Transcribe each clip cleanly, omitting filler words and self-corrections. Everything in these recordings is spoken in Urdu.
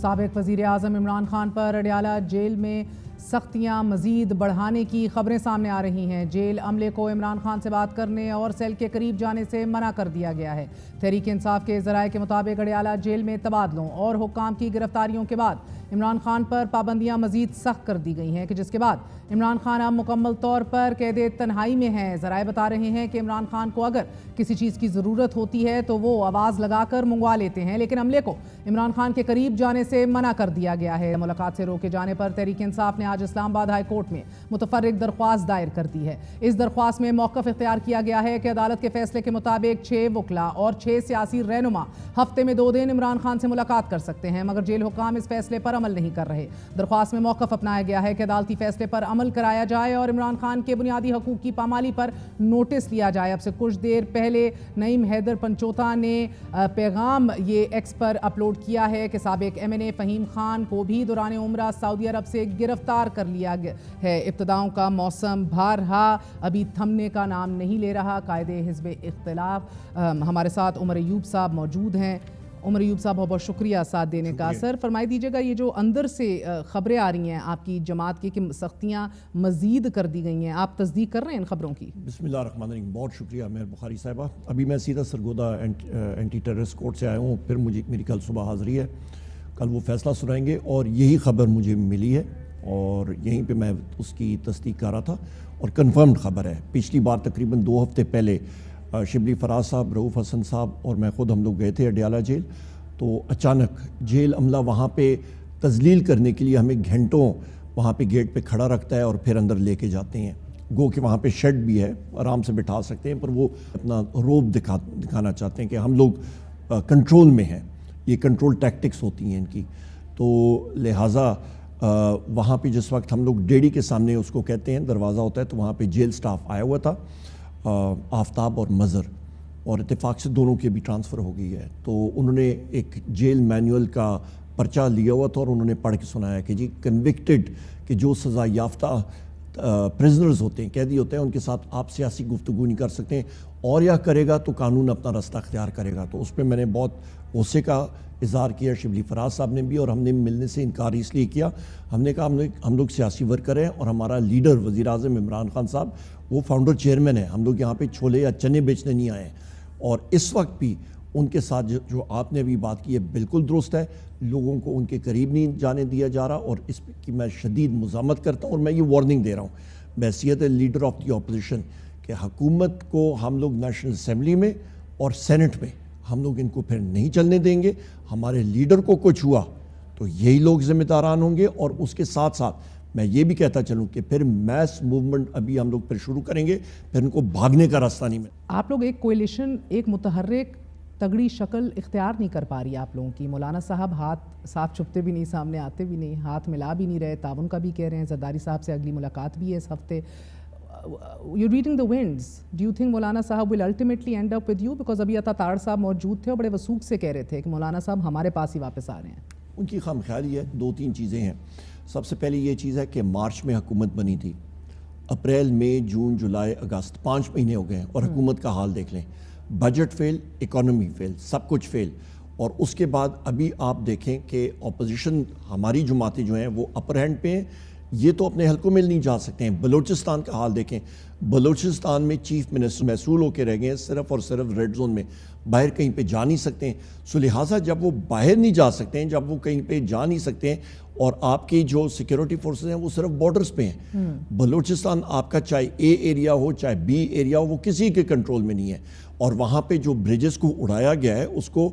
سابق وزیر اعظم عمران خان پر اڈیالہ جیل میں سختیاں مزید بڑھانے کی خبریں سامنے آ رہی ہیں۔ جیل عملے کو عمران خان سے بات کرنے اور سیل کے قریب جانے سے منع کر دیا گیا ہے۔ تحریک انصاف کے ذرائع کے مطابق اڈیالہ جیل میں تبادلوں اور حکام کی گرفتاریوں کے بعد عمران خان پر پابندیاں مزید سخت کر دی گئی ہیں کہ جس کے بعد عمران خان اب مکمل طور پر قید تنہائی میں ہیں۔ ذرائع بتا رہے ہیں کہ عمران خان کو اگر کسی چیز کی ضرورت ہوتی ہے تو وہ آواز لگا کر منگوا لیتے ہیں، لیکن عملے کو عمران خان کے قریب جانے سے منع کر دیا گیا ہے۔ ملاقات سے روکے جانے پر تحریک انصاف نے آج اسلام آباد ہائی کورٹ میں متفرق درخواست دائر کر دی ہے۔ اس درخواست میں موقف اختیار کیا گیا ہے کہ عدالت کے فیصلے کے مطابق 6 وکلا اور 6 سیاسی رہنما ہفتے میں 2 دن عمران خان سے ملاقات کر سکتے ہیں، مگر جیل حکام اس فیصلے پر عمل نہیں کر رہے۔ درخواست میں موقف اپنایا گیا ہے کہ عدالتی فیصلے پر عمل کرایا جائے اور عمران خان کے بنیادی حقوق کی پامالی پر نوٹس لیا جائے۔ اب سے کچھ دیر پہلے نعیم حیدر پنچوتا نے پیغام یہ ایکس پر اپلوڈ کیا ہے کہ سابق ایم این اے فہیم خان کو بھی دوران عمرہ سعودی عرب سے گرفتار کر لیا گیا ہے۔ ابتداؤں کا موسم بہرہا ابھی تھمنے کا نام نہیں لے رہا۔ قائد حزب اختلاف ہمارے ساتھ عمر ایوب صاحب موجود ہیں۔ عمر ایوب صاحب بہت بہت شکریہ ساتھ دینے کا۔ سر فرمائی دیجیے گا، یہ جو اندر سے خبریں آ رہی ہیں آپ کی جماعت کی کہ سختیاں مزید کر دی گئی ہیں، آپ تصدیق کر رہے ہیں ان خبروں کی؟ بسم اللہ الرحمن الرحیم، بہت شکریہ مہر بخاری صاحبہ۔ ابھی میں سیدھا سرگودا اینٹی ٹیررسٹ کورٹ سے آیا ہوں، پھر میری کل صبح حاضری ہے، کل وہ فیصلہ سنائیں گے اور یہی خبر مجھے ملی ہے اور یہیں پہ میں اس کی تصدیق کر رہا تھا اور کنفرمڈ خبر ہے۔ پچھلی بار تقریباً 2 ہفتے پہلے شبلی فراز صاحب، رؤوف حسن صاحب اور میں خود ہم لوگ گئے تھے اڈیالہ جیل، تو اچانک جیل عملہ وہاں پہ تذلیل کرنے کے لیے ہمیں گھنٹوں وہاں پہ گیٹ پہ کھڑا رکھتا ہے اور پھر اندر لے کے جاتے ہیں۔ گو کہ وہاں پہ شیڈ بھی ہے، آرام سے بٹھا سکتے ہیں، پر وہ اپنا روب دکھانا چاہتے ہیں کہ ہم لوگ کنٹرول میں ہیں۔ یہ کنٹرول ٹیکٹکس ہوتی ہیں ان کی، تو لہٰذا وہاں پہ جس وقت ہم لوگ ڈیڑی کے سامنے اس کو کہتے ہیں دروازہ ہوتا ہے، تو وہاں پہ جیل سٹاف آیا ہوا تھا، آفتاب اور مظہر، اور اتفاق سے دونوں کی بھی ٹرانسفر ہو گئی ہے۔ تو انہوں نے ایک جیل مینول کا پرچہ لیا ہوا تھا اور انہوں نے پڑھ کے سنایا کہ جی کنوکٹڈ، کہ جو سزا یافتہ پریزنرز ہوتے ہیں، قیدی ہوتے ہیں، ان کے ساتھ آپ سیاسی گفتگو نہیں کر سکتے، اور یا کرے گا تو قانون اپنا رستہ اختیار کرے گا۔ تو اس پہ میں نے بہت غصے کا اظہار کیا، شبلی فراز صاحب نے بھی، اور ہم نے ملنے سے انکار اس لیے کیا۔ ہم نے کہا ہم لوگ سیاسی ورکر ہیں اور ہمارا لیڈر وزیر اعظم عمران خان صاحب وہ فاؤنڈر چیئرمین ہے، ہم لوگ یہاں پہ چھولے یا چنے بیچنے نہیں آئے ہیں، اور اس وقت بھی ان کے ساتھ جو آپ نے ابھی بات کی ہے بالکل درست ہے۔ لوگوں کو ان کے قریب نہیں جانے دیا جا رہا، اور اس کی میں شدید مزاحمت کرتا ہوں، اور میں یہ وارننگ دے رہا ہوں بحیثیت لیڈر آف دی اپوزیشن کہ حکومت کو ہم لوگ نیشنل اسمبلی میں اور سینٹ میں ہم لوگ ان کو پھر نہیں چلنے دیں گے۔ ہمارے لیڈر کو کچھ ہوا تو یہی لوگ ذمہ داران ہوں گے، اور اس کے ساتھ ساتھ میں یہ بھی کہتا چلوں کہ پھر میس موومنٹ ابھی ہم لوگ پھر شروع کریں گے، پھر ان کو بھاگنے کا راستہ نہیں ملے۔ آپ لوگ ایک کوئلیشن، ایک متحرک تگڑی شکل اختیار نہیں کر پا رہی آپ لوگوں کی۔ مولانا صاحب ہاتھ ساتھ چھپتے بھی نہیں، سامنے آتے بھی نہیں، ہاتھ ملا بھی نہیں رہے، تعاون کا بھی کہہ رہے ہیں، زرداری صاحب سے اگلی ملاقات بھی ہے اس ہفتے۔ You're reading the winds. Do you think مولانا صاحب will ultimately end up with you? Because ابھی عطا تاڑ صاحب موجود تھے اور بڑے وثوق سے کہہ رہے تھے کہ مولانا صاحب ہمارے پاس ہی واپس آ رہے ہیں۔ ان کی خام خیالی ہے، 2-3 چیزیں ہیں۔ سب سے پہلے یہ چیز ہے کہ مارچ میں حکومت بنی تھی، اپریل مئی جون جولائی اگست 5 مہینے ہو گئے ہیں، اور حکومت کا حال دیکھ لیں، بجٹ فیل، اکانومی فیل، سب کچھ فیل۔ اور اس کے بعد ابھی آپ دیکھیں کہ اپوزیشن ہماری جماعتیں جو ہیں وہ اپر ہینڈ پہ ہیں، یہ تو اپنے حلقوں میں نہیں جا سکتے ہیں۔ بلوچستان کا حال دیکھیں، بلوچستان میں چیف منسٹر محصول ہو کے رہ گئے ہیں، صرف اور صرف ریڈ زون میں، باہر کہیں پہ جا نہیں سکتے ہیں۔ سو لہٰذا جب وہ باہر نہیں جا سکتے ہیں، جب وہ کہیں پہ جا نہیں سکتے ہیں، اور آپ کی جو سیکیورٹی فورسز ہیں وہ صرف بارڈرز پہ ہیں، بلوچستان آپ کا چاہے اے ایریا ہو چاہے بی ایریا ہو، وہ کسی کے کنٹرول میں نہیں ہے، اور وہاں پہ جو بریجز کو اڑایا گیا ہے اس کو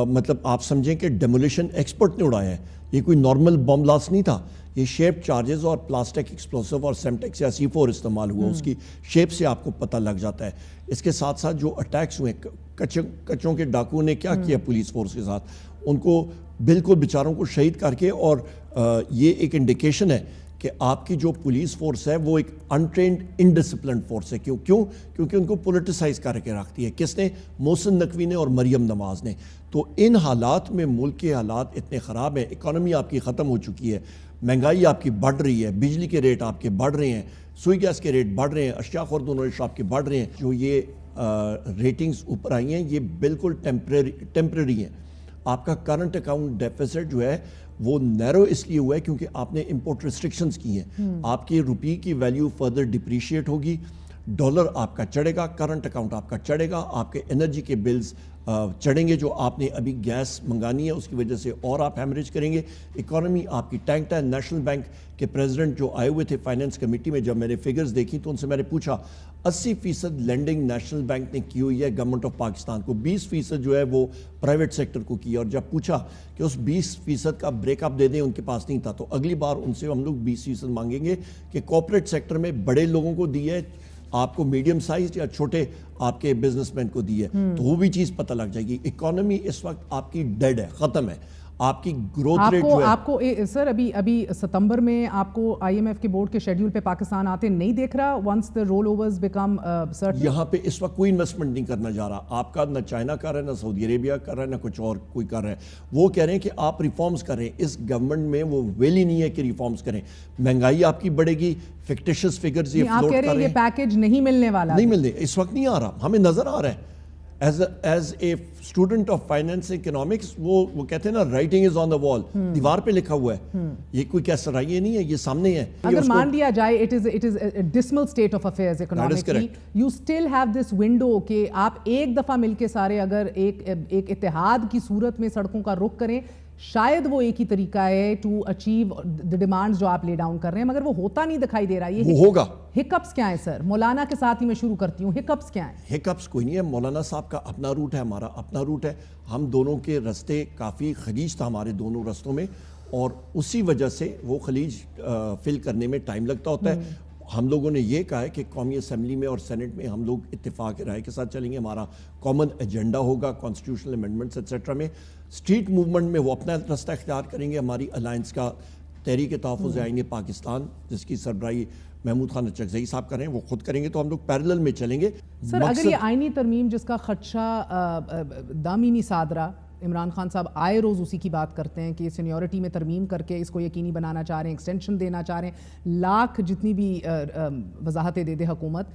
مطلب آپ سمجھیں کہ ڈیمولیشن ایکسپرٹ نے اڑایا ہے، یہ کوئی نارمل بم بلاسٹ نہیں تھا، یہ شیپ چارجز اور پلاسٹک ایکسپلوسیو اور سیمٹیکس یا C4 استعمال ہوا، اس کی شیپ سے آپ کو پتہ لگ جاتا ہے۔ اس کے ساتھ ساتھ جو اٹیکس ہوئے، کچوں کے ڈاکوؤں نے کیا کیا پولیس فورس کے ساتھ، ان کو بالکل بیچاروں کو شہید کر کے، اور یہ ایک انڈیکیشن ہے کہ آپ کی جو پولیس فورس ہے وہ ایک انٹرینڈ انڈسپلنڈ فورس ہے۔ کیونکہ ان کو پولیٹیسائز کر کے رکھتی ہے، کس نے؟ محسن نقوی نے اور مریم نواز نے۔ تو ان حالات میں ملک کے حالات اتنے خراب ہیں، اکانومی آپ کی ختم ہو چکی ہے، مہنگائی آپ کی بڑھ رہی ہے، بجلی کے ریٹ آپ کے بڑھ رہے ہیں، سوئی گیس کے ریٹ بڑھ رہے ہیں، اشیاء خوردونوں کے آپ کے بڑھ رہے ہیں، جو یہ ریٹنگز اوپر آئی ہیں یہ بالکل ٹیمپریری ہیں۔ آپ کا کرنٹ اکاؤنٹ ڈیفیسٹ جو ہے وہ نیرو اس لیے ہوا ہے کیونکہ آپ نے امپورٹ ریسٹرکشنز کی ہیں. آپ کی روپی کی ویلیو فردر ڈپریشیٹ ہوگی, ڈالر آپ کا چڑھے گا, کرنٹ اکاؤنٹ آپ کا چڑھے گا, آپ کے انرجی کے بلز چڑھیں گے, جو آپ نے ابھی گیس منگانی ہے اس کی وجہ سے اور آپ ہیمریج کریں گے. اکانومی آپ کی ٹینکڈ ہے. نیشنل بینک کے پریزیڈنٹ جو آئے ہوئے تھے فائنانس کمیٹی میں, جب میں نے فگرز دیکھی تو ان سے میں نے پوچھا 80% لینڈنگ نیشنل بینک نے کی ہوئی ہے گورنمنٹ آف پاکستان کو, 20% جو ہے وہ پرائیویٹ سیکٹر کو کی. اور جب پوچھا کہ اس 20% کا بریک اپ دے دیں, ان کے پاس نہیں تھا. تو اگلی بار ان سے ہم لوگ 20% مانگیں گے کہ کارپوریٹ سیکٹر میں بڑے لوگوں کو دی ہے, آپ کو میڈیم سائز یا چھوٹے آپ کے بزنس مین کو دی ہے, تو وہ بھی چیز پتہ لگ جائے گی. اکانومی اس وقت آپ کی ڈیڈ ہے, ختم ہے. آپ کی گروتھ ریٹ جو ہے آپ کو سر ابھی ستمبر میں آپ کو آئی ایم ایف کے بورڈ کے شیڈیول پہ پاکستان آتے نہیں دیکھ رہا once the rollovers become certain؟ یہاں پہ اس وقت کوئی انویسٹمنٹ نہیں کرنا جا رہا. آپ کا نہ چائنا کر رہا ہے, نہ سعودی عربیہ کر رہا ہے, نہ کچھ اور کوئی کر رہا ہے. وہ کہہ رہے ہیں کہ آپ ریفارمز کریں. اس گورنمنٹ میں وہ ویل ہی نہیں ہے کہ ریفارمز کریں. مہنگائی آپ کی بڑھے گی, فکٹیشس فگرز یہ آپ کہہ رہے ہیں یہ پیکیج نہیں ملنے والا, نہیں ملنے, اس وقت نہیں آ رہا, ہمیں نظر آ رہا ہے. As a student of finance economics وہ کہتے ہیں نا, رائٹنگ از آن دا وال, دیوار پہ لکھا ہوا ہے. یہ کوئی کیسا رہا, یہ نہیں ہے, یہ سامنے ہے. اگر مان لیا جائے it is a dismal state of affairs economically, you still have this window کہ آپ ایک دفعہ مل کے سارے اگر ایک اتحاد کی صورت میں سڑکوں کا رخ کریں, شاید وہ ایک ہی طریقہ ہے ٹو اچیو دی ڈیمانڈز جو آپ لے ڈاؤن کر رہے ہیں, مگر وہ ہوتا نہیں دکھائی دے رہا. یہ ہوگا. ہکپس کیا ہیں سر؟ مولانا کے ساتھ ہی میں شروع کرتی ہوں, ہکپس کیا ہیں؟ ہکپس کوئی نہیں ہے. مولانا صاحب کا اپنا روٹ ہے, ہمارا اپنا روٹ ہے. ہم دونوں کے رستے کافی خلیج تھا ہمارے دونوں رستوں میں, اور اسی وجہ سے وہ خلیج فل کرنے میں ٹائم لگتا ہوتا ہے. ہم لوگوں نے یہ کہا ہے کہ قومی اسمبلی میں اور سینٹ میں ہم لوگ اتفاق رائے کے ساتھ چلیں گے. ہمارا کامن ایجنڈا ہوگا کانسٹیٹیوشنل امینڈمنٹس ایٹسیٹرا میں. اسٹریٹ موومنٹ میں وہ اپنا رستہ اختیار کریں گے. ہماری الائنس کا تحریک تحفظ آئین پاکستان, جس کی سربراہی محمود خان اچکزئی صاحب کریں, وہ خود کریں گے. تو ہم لوگ پیرلل میں چلیں گے. سر اگر یہ آئینی ترمیم جس کا خدشہ دامینی صادرہ, عمران خان صاحب آئے روز اسی کی بات کرتے ہیں کہ سینیورٹی میں ترمیم کر کے اس کو یقینی بنانا چاہ رہے ہیں, ایکسٹینشن دینا چاہ رہے ہیں, لاکھ جتنی بھی وضاحتیں دے دے حکومت,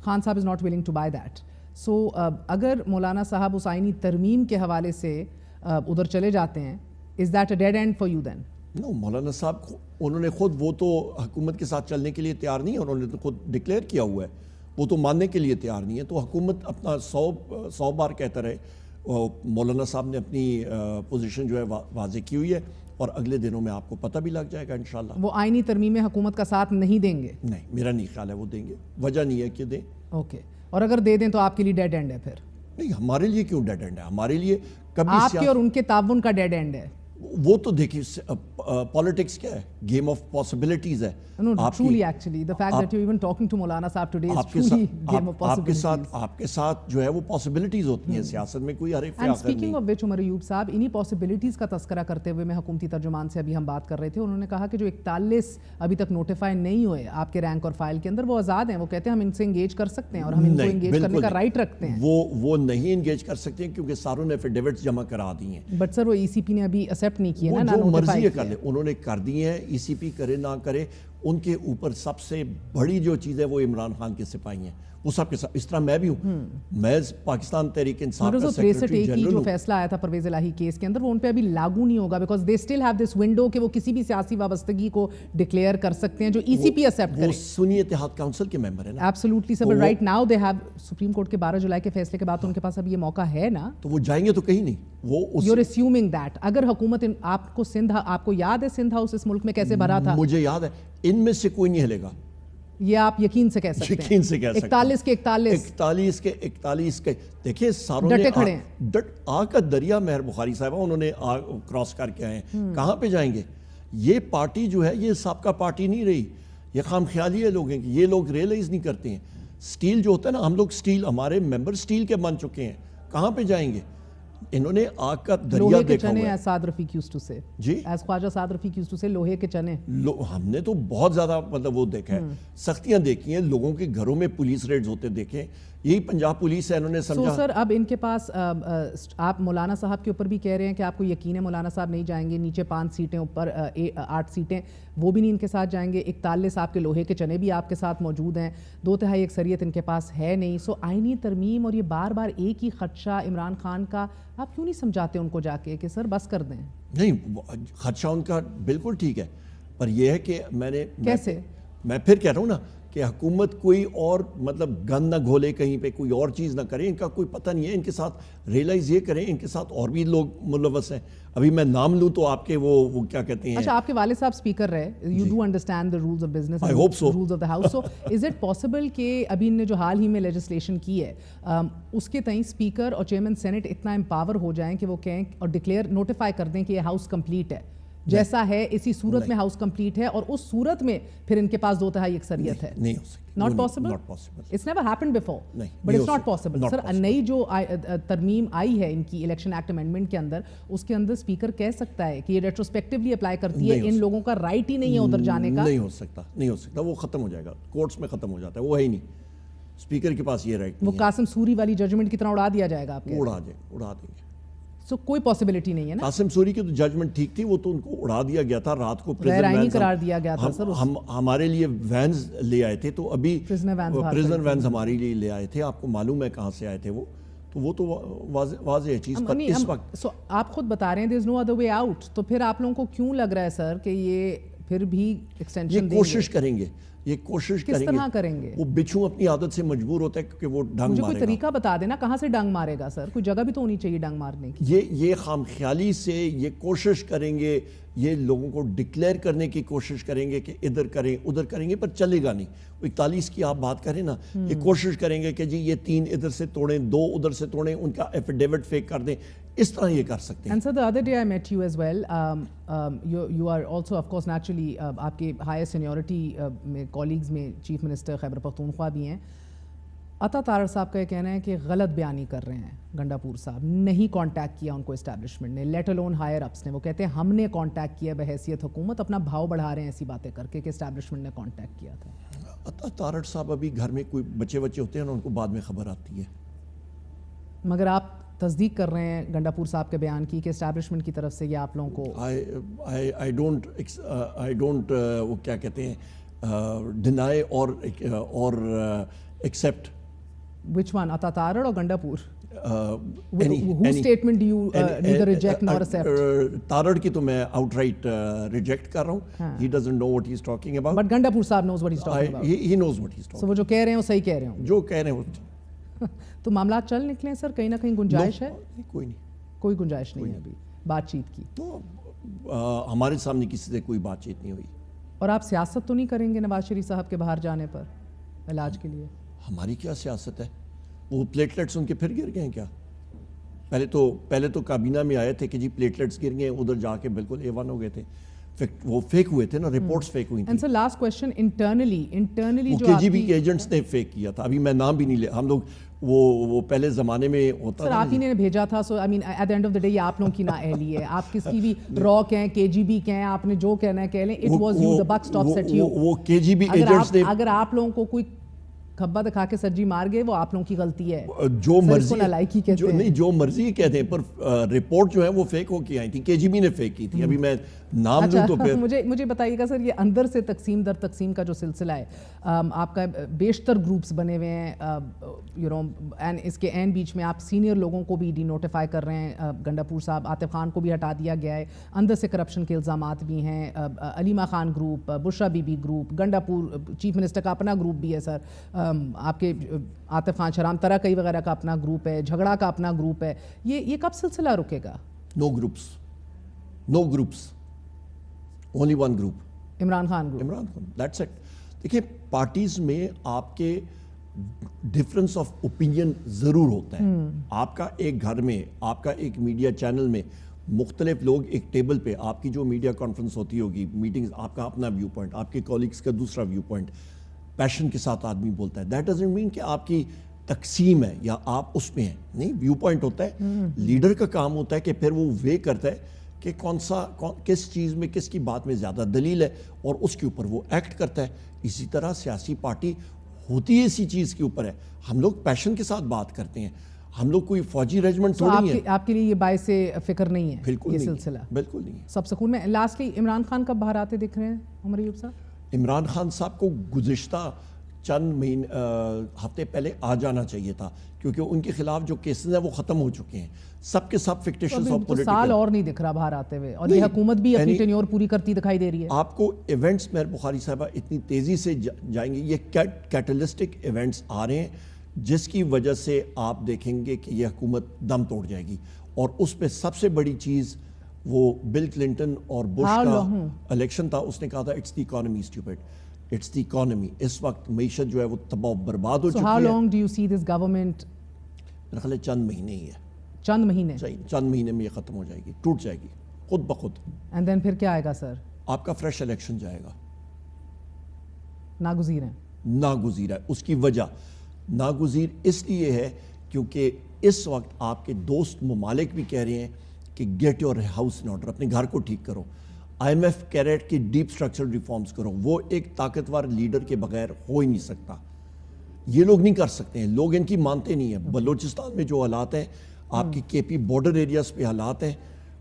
خان صاحب is not willing to buy that. So اگر مولانا صاحب اس آئینی ترمیم کے حوالے سے ادھر چلے جاتے ہیں, is that a dead end for you then? No, مولانا صاحب انہوں نے خود, وہ تو حکومت کے ساتھ چلنے کے لیے تیار نہیں ہے, انہوں نے تو خود ڈکلیئر کیا ہوا ہے, وہ تو ماننے کے لیے تیار نہیں ہے. تو حکومت اپنا 100 بار کہتا رہے. مولانا صاحب نے اپنی پوزیشن جو ہے واضح کی ہوئی ہے, اور اگلے دنوں میں آپ کو پتہ بھی لگ جائے گا انشاءاللہ. وہ آئینی ترمیم میں حکومت کا ساتھ نہیں دیں گے؟ نہیں, میرا نہیں خیال ہے وہ دیں گے. وجہ نہیں ہے کہ دیں. اوکے, اور اگر دے دیں تو آپ کے لیے ڈیڈ اینڈ ہے پھر؟ نہیں, ہمارے لیے کیوں ڈیڈ اینڈ ہے؟ ہمارے لیے کبھی آپ کے اور ان کے تعاون کا ڈیڈ اینڈ ہے. وہ تو دیکھیے پالیٹکس کیا ہے, گیم آف پاسبلٹیز ہے. آپ کے ساتھ جو ہے وہ پاسبلٹیز ہوتی ہیں سیاست میں, کوئی حریف فخر نہیں. Speaking of which Omar Ayub صاحب, انہی پاسبلٹیز کا تذکرہ کرتے ہوئے میں حکومتی ترجمان سے ابھی ہم بات کر رہے تھے, انہوں نے کہا کہ جو 41 ابھی تک نوٹیفائی نہیں ہوئے آپ کے رینک اور فائل کے اندر, وہ آزاد ہیں. وہ کہتے ہیں ہم ان سے انگیج کر سکتے ہیں اور ہم ان کو انگیج کرنے کا رائٹ رکھتے ہیں. وہ نہیں انگیج کر سکتے ہیں کیونکہ ساروں نے ایفیڈیوٹس جمع کرا دی ہیں. بٹ سر وہ ای سی پی نے ابھی ایکسیپٹ نہیں کیا نا, جو مرضی ہے کر لیں, انہوں نے کر دی ہیں. ای سی پی کرے نہ کرے, ان کے اوپر سب سے بڑی جو چیز ہے وہ عمران خان کے سپاہی ہیں. وہ سب کے ساتھ, اس طرح میں بھی ہوں, میں پاکستان تحریک انصاف کا سیکریٹری جنرل ہوں. جو فیصلہ آیا تھا پرویز الہی کیس کے اندر, وہ ان پہ ابھی لاگو نہیں ہوگا because they still have this window کہ وہ کسی بھی سیاسی وابستگی کو ڈکلیئر کر سکتے ہیں جو ای سی پی ایکسیپٹ کرے. وہ سنی اتحاد کونسل کے ممبر ہیں نا. Absolutely sir, right now they have supreme court کے 12 جولائی کے فیصلے کے بعد ان کے پاس اب یہ موقع ہے نا, تو وہ جائیں گے تو کہیں نہیں. وہ یو آر اسیومنگ دیٹ اگر حکومت, آپ کو یاد ہے سندھ ہاؤس اس ملک میں کیسے بھرا تھا؟ مجھے یاد ہے, ان میں سے کوئی نہیں ہلے گا. یہ آپ یقین سے کہہ سکتے ہیں. یقین سے کہہ سکتے ہیں. 41 کے دیکھیں ساروں نے آ کا دریا, مہر بخاری صاحبہ انہوں نے کراس کر کے آئے ہیں. کہاں پہ جائیں گے؟ یہ پارٹی جو ہے یہ سابقہ پارٹی نہیں رہی. یہ خام خیالی ہے لوگوں کی. یہ لوگ ریئلائز نہیں کرتے ہیں. سٹیل جو ہوتا ہے نا, ہم لوگ سٹیل, ہمارے ممبر سٹیل کے بن چکے ہیں. کہاں پہ جائیں گے؟ انہوں نے آگ کا دریا دیکھا ہوا ہے. as Saad Rafiq used to say. G, as Khawaja Saad Rafiq used to say, لوہے کے چنے. ہم نے تو بہت زیادہ مطلب وہ دیکھا ہے, سختیاں دیکھی ہیں, لوگوں کے گھروں میں پولیس ریڈز ہوتے دیکھیں, یہی پنجاب پولیس ہے, انہوں نے سمجھا. سر اب ان کے پاس آپ مولانا صاحب کے اوپر بھی کہہ رہے ہیں کہ آپ کو یقین ہے مولانا صاحب نہیں جائیں گے, نیچے 5 سیٹیں اوپر 8 سیٹیں وہ بھی نہیں ان کے ساتھ جائیں گے, اکتالے صاحب کے لوہے کے چنے بھی آپ کے ساتھ موجود ہیں, 2/3 اکثریت ان کے پاس ہے نہیں. سو آئینی ترمیم اور یہ بار بار ایک ہی خدشہ عمران خان کا, آپ کیوں نہیں سمجھاتے ان کو جا کے کہ سر بس کر دیں؟ نہیں, خدشہ ان کا بالکل ٹھیک ہے, پر یہ ہے کہ کیسے میں پھر کہہ رہا ہوں نا کہ حکومت کوئی اور مطلب گند نہ گھولے کہیں پہ, کوئی اور چیز نہ کرے, ان کا کوئی پتہ نہیں ہے. ان کے ساتھ ریئلائز یہ کریں ان کے ساتھ اور بھی لوگ ملوث ہیں. ابھی میں نام لوں تو آپ کے وہ کیا کہتے ہیں, اچھا آپ کے والد صاحب اسپیکر رہے, you do understand the rules of business, I hope so. Rules of the house. So is it possible کہ ابھی ان نے جو حال ہی میں لیجسلیشن کی ہے اس کے تئیں اسپیکر اور چیئرمین سینٹ اتنا امپاور ہو جائیں کہ وہ کہیں اور ڈکلیئر نوٹیفائی کر دیں کہ یہ ہاؤس کمپلیٹ ہے, جیسا ہے اسی صورت میں ہاؤس کمپلیٹ ہے, اور اس صورت میں پھر ان کے پاس 2/3 اکثریت ہے؟ نہیں ہو سکتا. Not possible? Not possible. It's never happened before. But it's not possible. سر نئی جو ترمیم آئی ہے ان کی الیکشن ایکٹ امینڈمنٹ کے اندر, اس کے اندر اسپیکر کہہ سکتا ہے کہ یہ ریٹروسپیکٹیولی اپلائی کرتی ہے, ان لوگوں کا رائٹ ہی نہیں ہے ادھر جانے کا. نہیں ہو سکتا, نہیں ہو سکتا, وہ ختم ہو جائے گا, کورٹس میں ختم ہو جاتا ہے, وہ ہے ہی نہیں, اسپیکر کے پاس یہ رائٹ. وہ قاسم سوری والی ججمنٹ کی طرح اڑا دیا جائے گا آپ کے, اڑا دیں گے. سو کوئی پاسبلٹی نہیں ہے نا. قاسم سوری کی تو ججمنٹ ٹھیک تھی, وہ تو ان کو اڑا دیا گیا تھا رات کو, غیر آئینی قرار دیا گیا تھا سر. ہمارے لیے وینز لے آئے تھے, تو ابھی پریزنر وینز ہمارے لیے لے آئے تھے, آپ کو معلوم ہے کہاں سے آئے تھے وہ تو واضح ہے چیز. پر اس وقت سو آپ خود بتا رہے ہیں there is no other way out, تو پھر آپ لوگوں کو کیوں لگ رہا ہے سر کہ یہ پھر بھی ایکسٹینشن دیں گے؟ یہ کوشش کریں گے, یہ کوشش کس طرح کریں گے؟ وہ بچھو اپنی عادت سے مجبور ہوتا ہے کہ وہ ڈنگ مارے گا. مجھے کوئی طریقہ بتا دینا کہاں سے ڈنگ مارے گا سر, کوئی جگہ بھی تو ہونی چاہیے ڈنگ مارنے کی. یہ خام خیالی سے یہ کوشش کریں گے, یہ لوگوں کو ڈکلیئر کرنے کی کوشش کریں گے کہ ادھر کریں ادھر کریں گے, پر چلے گا نہیں. 41 کی آپ بات کریں نا, یہ کوشش کریں گے کہ جی یہ 3 ادھر سے توڑیں, 2 ادھر سے توڑیں, ان کا ایفیڈیوٹ فیک کر دیں, اس طرح یہ کر سکتے ہیں. And sir, the other day I met you as well. You are also of course naturally آپ کے higher seniority میں colleagues میں چیف منسٹر خیبر پختونخوا بھی ہیں. عطا طارڑ صاحب کا یہ کہنا ہے کہ غلط بیانی کر رہے ہیں گنڈا پور صاحب, نہیں کانٹیکٹ کیا ان کو اسٹیبلشمنٹ نے, لیٹ الون ہائر اپس نے. وہ کہتے ہیں ہم نے کانٹیکٹ کیا بحیثیت حکومت, اپنا بھاؤ بڑھا رہے ہیں ایسی باتیں کر کے کہ اسٹیبلشمنٹ نے کانٹیکٹ کیا تھا. عطا طارڑ صاحب ابھی گھر میں کوئی بچے ہوتے ہیں نا, ان کو بعد میں خبر آتی ہے. مگر آپ تصدیق کر رہے ہیں گنڈا پور صاحب کے بیان کی کہ اسٹیبلشمنٹ کی طرف سے یہ آپ لوگوں کو I don't وہ کیا کہتے ہیں deny اور accept. Which one, عطا طارڑ اور گنڈا پور? Whose statement do you neither reject nor accept? طارڑ کی تو میں outright reject کر رہا ہوں. He doesn't know what he's talking about. But گنڈا پور صاحب knows what he's talking about. He knows what he's talking about. So وہ جو کہہ رہے ہیں وہ صحیح کہہ رہے ہوں. جو کہہ رہے ہیں وہ تو معاملات چل نکلیں سر, کہیں نہ کہیں گنجائش ہے؟ کوئی نہیں, کوئی گنجائش نہیں ہے ابھی بات چیت کی. تو ہمارے سامنے کسی سے کوئی بات چیت نہیں ہوئی. اور آپ سیاست تو نہیں کریں گے نواز شریف صاحب کے باہر جانے پر علاج کے لیے؟ ہماری کیا سیاست ہے, وہ پلیٹلیٹس ان کے پھر گر گئے ہیں کیا؟ پہلے تو کابینہ میں آئے تھے کہ جی پلیٹلیٹس گر گئے, ادھر جا کے بالکل A1 ہو گئے تھے. وہ فیک ہوئے تھے نا, رپورٹس فیک ہوئی تھیں. سر لاسٹ کویسچن, انٹرنلی جو KGB کے ایجنٹس نے فیک کیا تھا, ابھی میں نام بھی نہیں لے, ہم لوگ وہ پہلے زمانے میں ہوتا سر آپ ہی نے بھیجا تھا. So I mean at the end of the day یہ آپ لوگوں کی نااہلی ہے, آپ کس کی بھی را کہیں KGB کہیں, آپ نے جو کہنا ہے کہہ لیں. It was you, the buck stops at you. وہ KGB ایجنٹس نے, اگر آپ لوگوں کو کوئی کھبا دکھا کے سجی مار گئے وہ آپ لوگوں کی غلطی ہے. جو مرضی نالائکی کہتے ہیں, نہیں جو مرضی کہتے ہیں, پر رپورٹ جو ہے وہ فیک ہو کے آئی تھی, KGB نے فیک کی تھی. ابھی میں نام لوں تو پھر مجھے بتائیے گا سر, یہ اندر سے تقسیم در تقسیم کا جو سلسلہ ہے, آپ کا بیشتر گروپس بنے ہوئے ہیں یو نو, اینڈ اس کے این بیچ میں آپ سینئر لوگوں کو بھی ڈی نوٹیفائی کر رہے ہیں. گنڈا پور صاحب, عاطف خان کو بھی ہٹا دیا گیا ہے, اندر سے کرپشن کے الزامات بھی ہیں. Aleema Khan group, Bushra Bibi group, Gandapur chief minister کا اپنا گروپ بھی ہے سر, آپ کے عاطف خان شرام ترا کئی وغیرہ کا اپنا گروپ ہے, جھگڑا کا اپنا گروپ ہے. یہ کب سلسلہ رکے گا؟ No groups, only one group, Imran Khan group. that's it. دیکھیے پارٹیز میں آپ کے ڈفرنس آف اوپینین ضرور ہوتا ہے. آپ کا ایک گھر میں, آپ کا ایک میڈیا چینل میں مختلف لوگ ایک ٹیبل پہ, آپ کی جو میڈیا کانفرنس ہوتی ہوگی, میٹنگز, آپ کا اپنا ویو پوائنٹ, آپ کے کولیگز کا دوسرا ویو پوائنٹ, پیشن کے ساتھ آدمی بولتا ہے. دیٹ ڈزنٹ مین کہ آپ کی تقسیم ہے یا آپ اس میں ہیں. نہیں, ویو پوائنٹ ہوتا ہے. لیڈر کا کام ہوتا ہے کہ پھر وہ وے کرتا ہے کہ کس چیز میں, کس کی بات میں زیادہ دلیل ہے, اور اس کے اوپر وہ ایکٹ کرتا ہے. اسی طرح سیاسی پارٹی ہوتی ہے اسی چیز کے اوپر ہے. ہم لوگ پیشن کے ساتھ بات کرتے ہیں, ہم لوگ کوئی فوجی ریجمنٹ تھوڑی ہے. آپ کے لیے یہ باعث فکر نہیں ہے بالکل یہ نہیں, سلسلہ؟ بالکل نہیں. سب سکون میں. لاسٹلی عمران خان کب باہر آتے دکھ رہے ہیں عمر ایوب صاحب؟ عمران خان صاحب کو گزشتہ چند ہفتے پہلے آ جانا چاہیے تھا, کیونکہ ان کے خلاف جو کیسز ہیں وہ ختم ہو چکے ہیں. سب کے سب فکٹیشنز اور پولیٹیکل. سال اور نہیں دکھ رہا باہر آتے ہوئے, اور یہ حکومت بھی اپنی ٹینیور پوری کرتی دکھائی دے رہی ہے. آپ کو ایونٹس مہر بخاری صاحبہ اتنی تیزی سے جائیں گے, یہ کیٹلسٹک ایونٹس آ رہے ہیں جس کی وجہ سے آپ دیکھیں گے کہ یہ حکومت دم توڑ جائے گی. اور اس پہ سب سے بڑی چیز وہ بل کلنٹن اور بش کا الیکشن تھا, اس نے کہا تھا it's the economy stupid, it's the economy. اس وقت معیشت جو ہے وہ تباہ و برباد ہو چکی ہے. So how long do you see this government? میرا خیال ہے چند مہینے ہی ہے. چند مہینے؟ چند مہینے میں یہ ختم ہو جائے گی, ٹوٹ جائے گی خود بخود. اینڈ دین پھر کیا آئے گا سر؟ آپ کا فریش الیکشن جائے گا. ناگزیر ہیں؟ ناگزیر ہے. اس کی وجہ ناگزیر اس لیے ہے کیونکہ اس وقت آپ کے دوست ممالک بھی کہہ رہے ہیں کہ get your house in order, اپنے گھر کو ٹھیک کرو. آئی ایم ایف کہہ رہے کہ ڈیپ اسٹرکچر ریفارمز کرو. وہ ایک طاقتور لیڈر کے بغیر ہو ہی نہیں سکتا. یہ لوگ نہیں کر سکتے ہیں, لوگ ان کی مانتے نہیں ہیں. بلوچستان میں جو حالات ہیں, آپ کی کے پی بارڈر ایریاز پہ حالات ہیں,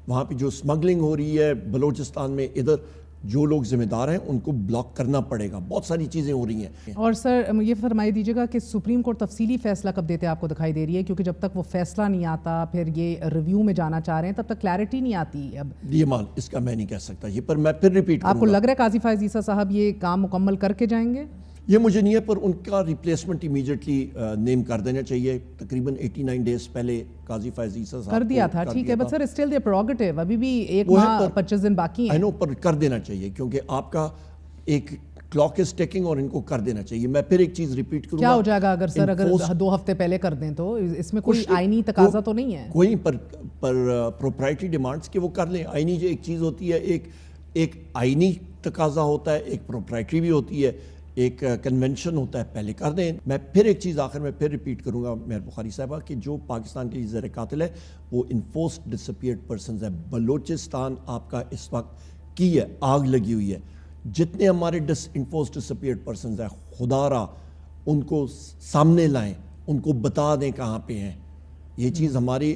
وہاں پہ جو اسمگلنگ ہو رہی ہے بلوچستان میں, ادھر جو لوگ ذمہ دار ہیں ان کو بلاک کرنا پڑے گا. بہت ساری چیزیں ہو رہی ہیں. اور سر یہ فرمائی دیجیے گا کہ سپریم کورٹ تفصیلی فیصلہ کب دیتے آپ کو دکھائی دے رہی ہے؟ کیونکہ جب تک وہ فیصلہ نہیں آتا, پھر یہ ریویو میں جانا چاہ رہے ہیں, تب تک کلیئرٹی نہیں آتی. اب یہ مان اس کا میں نہیں کہہ سکتا یہ, پر میں پھر ریپیٹ کروں گا. آپ کو لگ رہا ہے قاضی فائز عیسیٰ صاحب یہ کام مکمل کر کے جائیں گے؟ یہ مجھے نہیں ہے, پر ان کا ریپلیسمنٹ امیجیٹلی نیم کر دینا چاہیے. تقریباً 89 ڈیز پہلے قاضی فائز عیسیٰ صاحب کر دیا تھا, ٹھیک ہے, but sir still there prerogative, ابھی بھی 1 ماہ 25 دن باقی ہیں. پر کر دینا چاہیے کیونکہ آپ کا ایک کلاک از ٹیکنگ اور ان کو کر دینا چاہیے. میں پھر ایک چیز ریپیٹ کروں گا. کیا ہو جائے گا اگر سر اگر 2 ہفتے پہلے کر دیں تو اس میں کوئی آئینی تقاضا تو نہیں ہے؟ کوئی پر پروپرائٹری ڈیمانڈز کے وہ کر لیں. آئینی جو ایک چیز ہوتی ہے, ایک آئینی تقاضا ہوتا ہے, ایک پروپرائٹری بھی ہوتی ہے, ایک کنونشن ہوتا ہے, پہلے کر دیں. میں پھر ایک چیز آخر میں پھر ریپیٹ کروں گا مہر بخاری صاحبہ کہ جو پاکستان کے زیر قاتل ہے وہ انفورسڈ ڈسپیئرڈ پرسنز ہے. بلوچستان آپ کا اس وقت کی ہے, آگ لگی ہوئی ہے. جتنے ہمارے انفورسڈ ڈسپیئرڈ پرسنز ہیں, خدا را ان کو سامنے لائیں, ان کو بتا دیں کہاں پہ ہیں. یہ چیز ہماری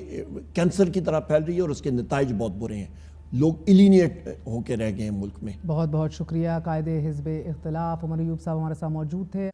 کینسر کی طرح پھیل رہی ہے اور اس کے نتائج بہت برے ہیں. لوگ الینیٹ ہو کے رہ گئے ہیں ملک میں. بہت بہت شکریہ. قائد حزب اختلاف عمر ایوب صاحب ہمارے ساتھ موجود تھے.